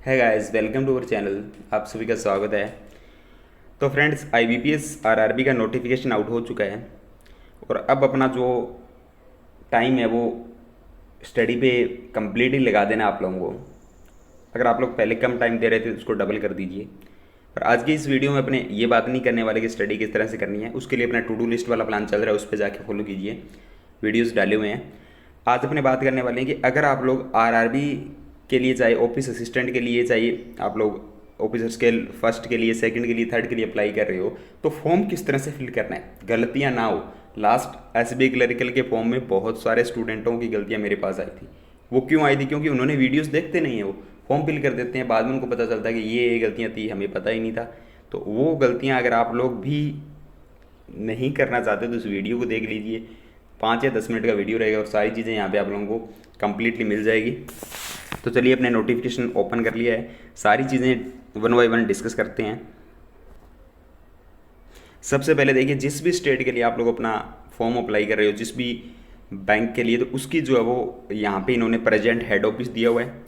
है guys, welcome to our channel. आप सभी का स्वागत है। तो फ्रेंड्स, आईबीपीएस आरआरबी का नोटिफिकेशन आउट हो चुका है और अब अपना जो टाइम है वो स्टडी पे कंप्लीटली लगा देना आप लोगों को। अगर आप लोग पहले कम टाइम दे रहे थे तो उसको डबल कर दीजिए। और आज की इस वीडियो में अपने ये बात नहीं करने वाले कि स्टडी किस तरह से करनी है, उसके लिए अपना टू डू लिस्ट वाला प्लान चल रहा है, उस पर जाके फॉलो कीजिए। वीडियोस डाले हुए हैं। आज अपने बात करने वाले हैं कि अगर आप लोग आरआरबी के लिए, चाहे ऑफिस असिस्टेंट के लिए, चाहिए आप लोग ऑफिसर स्केल फर्स्ट के लिए, सेकंड के लिए, थर्ड के लिए अप्लाई कर रहे हो, तो फॉर्म किस तरह से फिल करना है, गलतियां ना हो। लास्ट एसबीआई क्लरिकल के फॉर्म में बहुत सारे स्टूडेंटों की गलतियां मेरे पास आई थी। वो क्यों आई थी? क्योंकि उन्होंने वीडियोस देखते नहीं है, वो फॉर्म फिल कर देते हैं, बाद में उनको पता चलता है कि ये गलतियां थी, हमें पता ही नहीं था। तो वो गलतियां अगर आप लोग भी नहीं करना चाहते तो इस वीडियो को देख लीजिए। 5 या 10 मिनट का वीडियो रहेगा और सारी चीज़ें यहाँ पे आप लोगों को कंप्लीटली मिल जाएगी। तो चलिए, अपने नोटिफिकेशन ओपन कर लिया है, सारी चीज़ें वन बाय वन डिस्कस करते हैं। सबसे पहले देखिए, जिस भी स्टेट के लिए आप लोग अपना फॉर्म अप्लाई कर रहे हो, जिस भी बैंक के लिए, तो उसकी जो है वो यहाँ पे इन्होंने प्रेजेंट हेड ऑफिस दिया हुआ है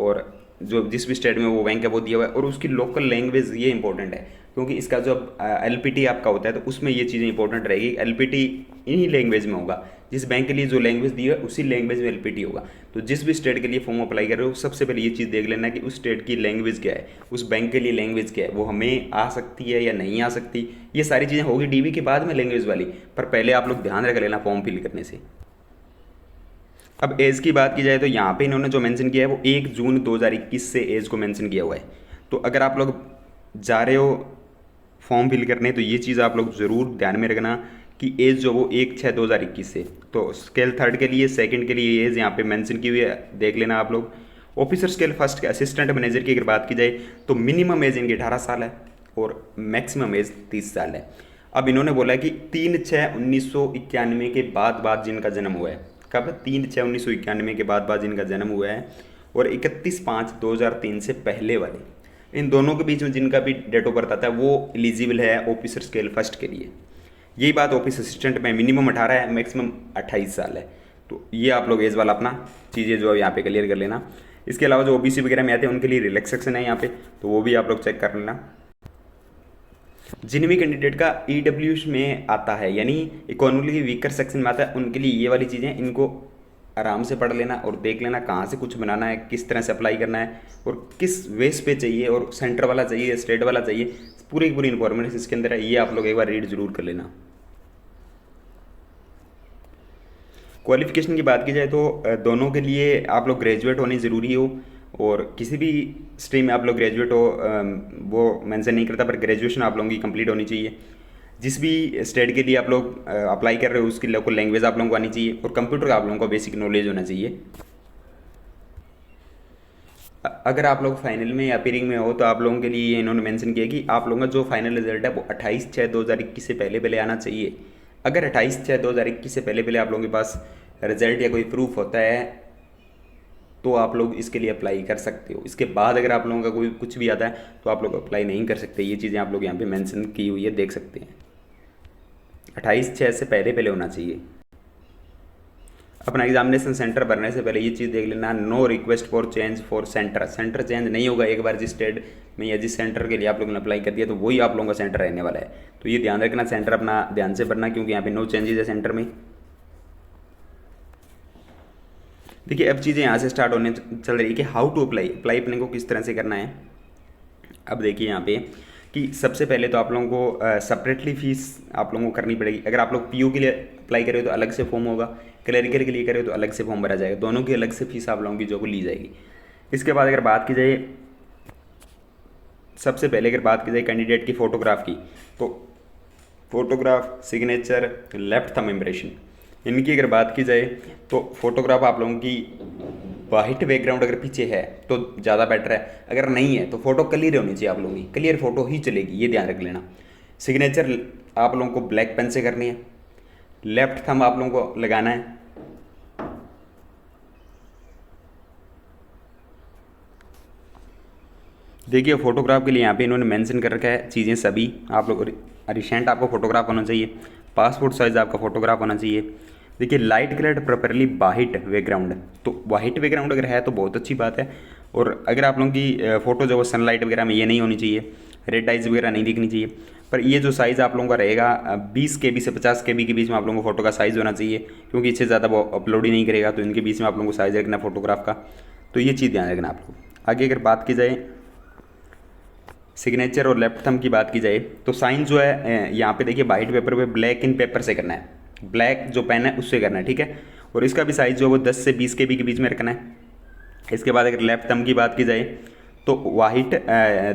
और जो जिस भी स्टेट में वो बैंक है वो दिया हुआ है, और उसकी लोकल लैंग्वेज ये इंपॉर्टेंट है क्योंकि इसका जो एलपीटी आपका होता है तो उसमें ये चीज़ें इंपॉर्टेंट रहेगी। एलपीटी इन्हीं लैंग्वेज में होगा, जिस बैंक के लिए जो लैंग्वेज दी है उसी लैंग्वेज में एलपीटी होगा। तो जिस भी स्टेट के लिए फॉर्म अप्लाई कर रहे हो, सबसे पहले ये चीज़ देख लेना कि उस स्टेट की लैंग्वेज क्या है, उस बैंक के लिए लैंग्वेज क्या है, वो हमें आ सकती है या नहीं आ सकती। ये सारी चीज़ें होगी डीबी के बाद में लैंग्वेज वाली, पर पहले आप लोग ध्यान रख लेना फॉर्म फिल करने से। अब एज की बात की जाए तो यहाँ पे इन्होंने जो मेंशन किया है वो 1 जून 2021 से एज को मेंशन किया हुआ है। तो अगर आप लोग जा रहे हो फॉर्म फिल करने तो ये चीज़ आप लोग ज़रूर ध्यान में रखना कि एज जो वो 1/6/2021 से। तो स्केल थर्ड के लिए, सेकंड के लिए एज यहाँ पे मेंशन की हुई है, देख लेना आप लोग। ऑफिसर स्केल फर्स्ट के असिस्टेंट मैनेजर की अगर बात की जाए तो मिनिमम एज इनकी 18 साल है और मैक्सिमम एज 30 साल है। अब इन्होंने बोला है कि 3/6/1991 के बाद जिनका जन्म हुआ है, कब? 3/6/1991 के बाद जिनका जन्म हुआ है, और 31/5/2003 से पहले वाले, इन दोनों के बीच में जिनका भी डेट ऑफ बर्थ आता है वो एलिजिबल है ऑफिसर स्केल फर्स्ट के लिए। यही बात ऑफिस असिस्टेंट में मिनिमम 18 है, मैक्सिमम 28 साल है। तो ये आप लोग एज वाला अपना चीज़ें जो है यहाँ पे क्लियर कर लेना। इसके अलावा जो ओबीसी वगैरह में आते हैं उनके लिए रिलैक्सेशन है यहाँ पे, तो वो भी आप लोग चेक कर लेना। जिन भी कैंडिडेट का ईडब्ल्यू में आता है, यानी इकोनॉमिकली वीकर सेक्शन में आता है, उनके लिए ये वाली चीज़ें इनको आराम से पढ़ लेना और देख लेना कहाँ से कुछ बनाना है, किस तरह से अप्लाई करना है और किस वेस पे चाहिए, और सेंटर वाला चाहिए, स्टेट वाला चाहिए, पूरी की पूरी इन्फॉर्मेशन इसके अंदर है। ये आप लोग एक बार रीड जरूर कर लेना। क्वालिफिकेशन की बात की जाए तो दोनों के लिए आप लोग ग्रेजुएट होनी ज़रूरी हो, और किसी भी स्ट्रीम में आप लोग ग्रेजुएट हो वो मेंशन नहीं करता, पर ग्रेजुएशन आप लोगों की कंप्लीट होनी चाहिए। जिस भी स्टेट के लिए आप लोग अप्लाई कर रहे हो उसकी लोकल लैंग्वेज आप लोगों को आनी चाहिए, और कंप्यूटर का आप लोगों को बेसिक नॉलेज होना चाहिए। अगर आप लोग फाइनल में या अपीयरिंग में हो तो आप लोगों के लिए इन्होंने मेंशन किया कि आप लोगों का जो फाइनल रिजल्ट है वो 28/6/2021 से पहले पहले आना चाहिए। अगर 28/6/2021 से पहले पहले आप लोगों के पास रिजल्ट या कोई प्रूफ होता है तो आप लोग इसके लिए अप्लाई कर सकते हो। इसके बाद अगर आप लोगों का कोई कुछ भी आता है तो आप लोग अप्लाई नहीं कर सकते। ये चीज़ें आप लोग यहाँ पे मेंशन की हुई है, देख सकते हैं। 28/6 से पहले पहले होना चाहिए। अपना एग्जामिनेशन सेंटर भरने से पहले ये चीज़ देख लेना, no request for change for centre. Centre change नहीं होगा। एक बार जिस स्टेट में या जिस सेंटर के लिए आप लोगों ने अप्लाई कर दिया तो वही आप लोगों का सेंटर रहने वाला है। तो ये ध्यान रखना, सेंटर अपना ध्यान से भरना, क्योंकि यहाँ पे नो चेंजेस है सेंटर में। देखिए, अब चीज़ें यहाँ से स्टार्ट होने चल रही है कि हाउ टू अप्लाई अपने को किस तरह से करना है। अब देखिए यहाँ पे कि सबसे पहले तो आप लोगों को सेपरेटली फीस आप लोगों को करनी पड़ेगी। अगर आप लोग पीयू के लिए अप्लाई करें तो अलग से फॉर्म होगा, क्लरिकल के लिए करें तो अलग से फॉर्म भरा जाएगा, दोनों की अलग से फीस आप लोगों की जो को ली जाएगी। इसके बाद अगर बात की जाए, सबसे पहले अगर बात की जाए कैंडिडेट की फ़ोटोग्राफ की, तो photograph, signature, left thumb impression, इनकी अगर बात की जाए तो फोटोग्राफ आप लोगों की वाइट बैकग्राउंड अगर पीछे है तो ज़्यादा बेटर है, अगर नहीं है तो फोटो क्लियर होनी चाहिए आप लोगों की, क्लियर फोटो ही चलेगी, ये ध्यान रख लेना। सिग्नेचर आप लोगों को ब्लैक पेन से करनी है। लेफ्ट थंब आप लोगों को लगाना है। देखिए, फोटोग्राफ के लिए यहाँ पे इन्होंने मेंशन कर रखा है चीज़ें सभी। आप लोग रिसेंट आपको फोटोग्राफ होना चाहिए, पासपोर्ट साइज़ आपका फोटोग्राफ होना चाहिए, देखिए light coloured properly white background, तो वाइट बैकग्राउंड अगर है तो बहुत अच्छी बात है। और अगर आप लोगों की फ़ोटो जो वो सनलाइट वगैरह में ये नहीं होनी चाहिए, रेड आइज वगैरह नहीं दिखनी चाहिए। पर ये जो साइज़ आप लोगों का रहेगा 20 KB से 50 KB के बीच में आप लोगों को फ़ोटो का साइज़ होना चाहिए, क्योंकि इससे ज़्यादा वो अपलोड ही नहीं करेगा, तो इनके बीच में आप लोगों को साइज़ रखना फोटोग्राफ का। तो ये चीज़ ध्यान रखना आप लोग। आगे अगर बात की जाए सिग्नेचर और लेफ्ट थंब की बात की जाए, तो साइन जो है यहाँ पे देखिए वाइट पेपर पे ब्लैक इन पेपर से करना है, ब्लैक जो पेन है उससे करना है, ठीक है। और इसका भी साइज़ जो है वो 10 से 20 KB के बीच में रखना है। इसके बाद अगर लेफ्ट थंब की बात की जाए तो वाइट,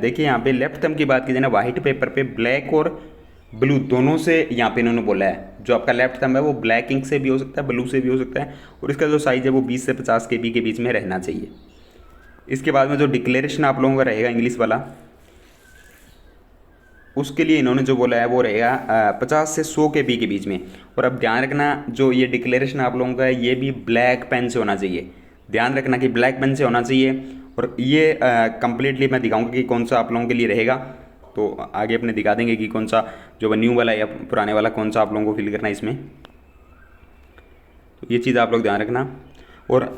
देखिए यहाँ पे लेफ्ट थंब की बात की जाए ना, वाइट पेपर पे ब्लैक और ब्लू दोनों से यहाँ पे इन्होंने बोला है। जो आपका लेफ्ट थंब है वो ब्लैक इंक से भी हो सकता है, ब्लू से भी हो सकता है, और इसका जो साइज़ है वो 20 से 50 KB के बीच में रहना चाहिए। इसके बाद में जो डिक्लेरेशन आप लोगों का रहेगा इंग्लिश वाला, उसके लिए इन्होंने जो बोला है वो रहेगा 50 से 100 KB के बीच में। और अब ध्यान रखना जो ये डिक्लेरेशन आप लोगों का है ये भी ब्लैक पेन से होना चाहिए, ध्यान रखना कि ब्लैक पेन से होना चाहिए। और ये कंप्लीटली मैं दिखाऊंगा कि कौन सा आप लोगों के लिए रहेगा, तो आगे अपने दिखा देंगे कि कौन सा जो न्यू वाला या पुराने वाला कौन सा आप लोगों को फिल करना है इसमें। तो ये चीज़ आप लोग ध्यान रखना। और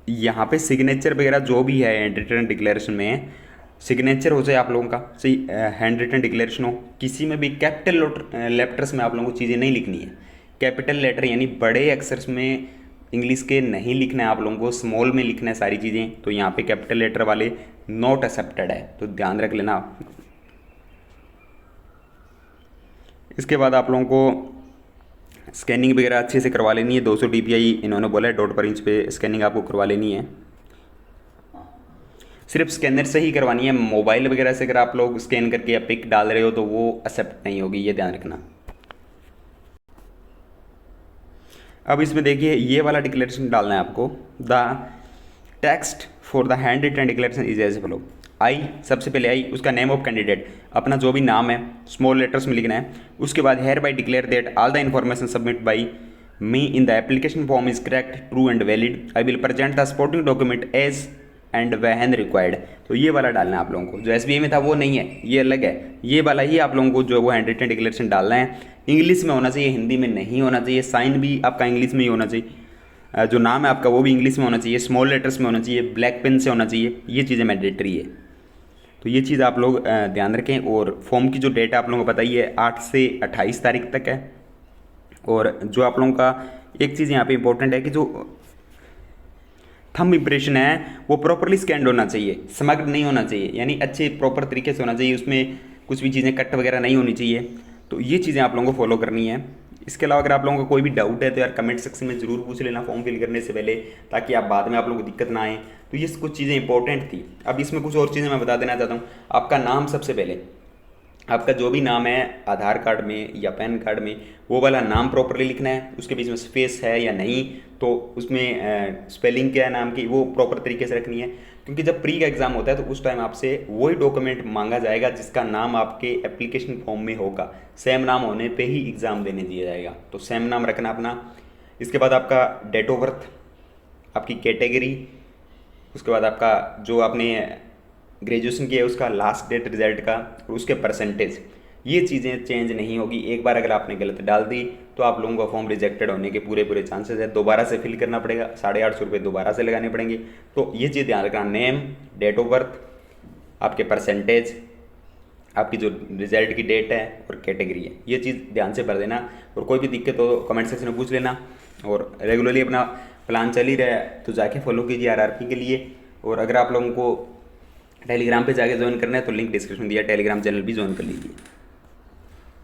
यहाँ पे सिग्नेचर वगैरह जो भी है रिटर्न डिक्लेरेशन में, सिग्नेचर हो जाए आप लोगों का सही, हैंड रिटन डिक्लेरेशन हो, किसी में भी कैपिटल लेटर्स में आप लोगों को चीज़ें नहीं लिखनी है। कैपिटल लेटर यानी बड़े अक्षर में इंग्लिश के नहीं लिखना है आप लोगों को, स्मॉल में लिखना है सारी चीज़ें। तो यहाँ पे कैपिटल लेटर वाले नॉट एक्सेप्टेड है, तो ध्यान रख लेना आप। इसके बाद आप लोगों को स्कैनिंग वगैरह अच्छे से करवा लेनी है। 200 DPI इन्होंने बोला है डॉट पर इंच पे स्कैनिंग आपको करवा लेनी है। सिर्फ स्कैनर से ही करवानी है, मोबाइल वगैरह से अगर आप लोग स्कैन करके या पिक डाल रहे हो तो वो एक्सेप्ट नहीं होगी, ये ध्यान रखना। अब इसमें देखिए ये वाला डिक्लेरेशन डालना है आपको। The text for the handwritten declaration is as follow. I, सबसे पहले आई उसका नेम ऑफ कैंडिडेट, अपना जो भी नाम है स्मॉल लेटर्स में लिखना है। उसके बाद hereby declare that all the information submit by me in the application form is correct, true and valid. I will present the supporting document as and when required. तो ये वाला डालना है आप लोगों को, जो SBI में था वो नहीं है, ये अलग है। ये वाला ही आप लोगों को जो वो हैंड रिटन डिक्लेरेशन डालना है, इंग्लिश में होना चाहिए, हिंदी में नहीं होना चाहिए। साइन भी आपका इंग्लिश में ही होना चाहिए, जो नाम है आपका वो भी इंग्लिश में होना चाहिए, स्मॉल लेटर्स में होना चाहिए, ब्लैक पेन से होना चाहिए। ये चीज़ें मैंडेटरी है, तो ये चीज़ आप लोग ध्यान रखें। और फॉर्म की जो डेट आप लोगों को पता ही है 8 से 28 तारीख तक है। और जो आप लोगों का एक चीज़ यहाँ पे इंपॉर्टेंट है कि जो थंब इंप्रेशन है वो प्रॉपरली स्कैंड होना चाहिए, समग्र नहीं होना चाहिए, यानी अच्छे प्रॉपर तरीके से होना चाहिए, उसमें कुछ भी चीज़ें कट वगैरह नहीं होनी चाहिए। तो ये चीज़ें आप लोगों को फॉलो करनी है। इसके अलावा अगर आप लोगों का कोई भी डाउट है तो यार कमेंट सेक्शन में ज़रूर पूछ लेना फॉर्म फिल करने से पहले, ताकि आप बाद में आप लोगों को दिक्कत ना आए। तो ये कुछ चीज़ें इंपॉर्टेंट थी। अब इसमें कुछ और चीज़ें मैं बता देना चाहता हूँ। आपका नाम, सबसे पहले आपका जो भी नाम है आधार कार्ड में या पैन कार्ड में, वो वाला नाम प्रॉपरली लिखना है। उसके बीच में स्पेस है या नहीं, तो उसमें स्पेलिंग क्या है नाम की वो प्रॉपर तरीके से रखनी है। क्योंकि जब प्री का एग्ज़ाम होता है तो उस टाइम आपसे वही डॉक्यूमेंट मांगा जाएगा जिसका नाम आपके एप्लीकेशन फॉर्म में होगा। सेम नाम होने पे ही एग्ज़ाम देने दिया जाएगा, तो सेम नाम रखना अपना। इसके बाद आपका डेट ऑफ बर्थ, आपकी कैटेगरी, उसके बाद आपका जो आपने ग्रेजुएशन किया है उसका लास्ट डेट रिजल्ट का, और उसके परसेंटेज, ये चीज़ें चेंज नहीं होगी। एक बार अगर आपने गलत डाल दी तो आप लोगों का फॉर्म रिजेक्टेड होने के पूरे चांसेस है। दोबारा से फिल करना पड़ेगा, 850 रुपये दोबारा से लगाने पड़ेंगे। तो ये चीज़ ध्यान रखना, नेम, डेट ऑफ बर्थ, आपके परसेंटेज, आपकी जो रिजल्ट की डेट है और कैटेगरी है, ये चीज़ ध्यान से भर देना। और कोई भी दिक्कत हो कमेंट सेक्शन में पूछ लेना। और रेगुलरली अपना प्लान चल ही रहा है तो जाके फॉलो कीजिए RRP के लिए। और अगर आप लोगों को टेलीग्राम पे जाके ज्वाइन करना है तो लिंक डिस्क्रिप्शन दिया, टेलीग्राम चैनल भी ज्वाइन कर लीजिए।